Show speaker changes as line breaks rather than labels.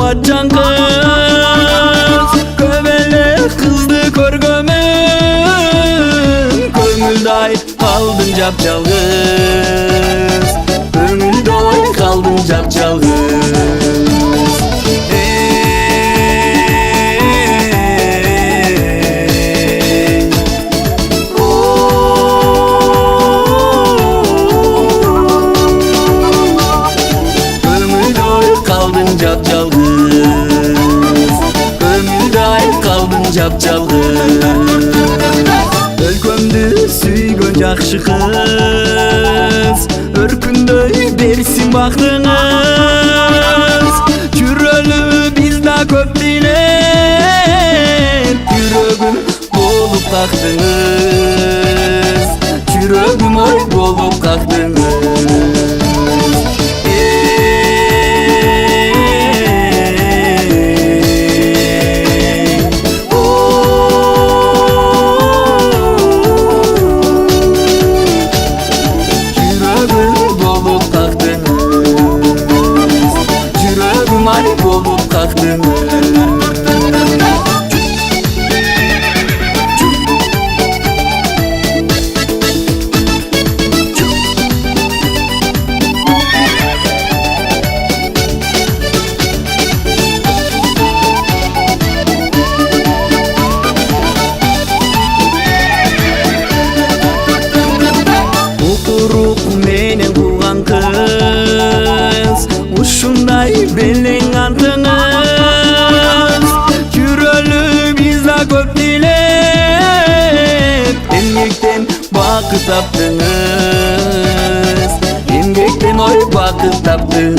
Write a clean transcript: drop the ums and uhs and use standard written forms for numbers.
atcan kız. Kömele kızdı körgömün, köngülday kaldın japjalgız. Köngülday kaldın japjalgız. Japjalgız. Өлкөмдү сүйгөн жакшы кыз, өркүндөй берсин бактыңыз. Жүрөлү биз да көп дийлеп, жүрөгүм болуп кактыңыз. Жүрөгүм ой болуп кактыңыз. Bolup kalktın. Oturup menen bulgan kız, ушундай белең антыңыз. Жүрөлү биз да көп дийлеп, эмгектен бакыт таптыңыз. Эмгектен ой бакыт таптыңыз.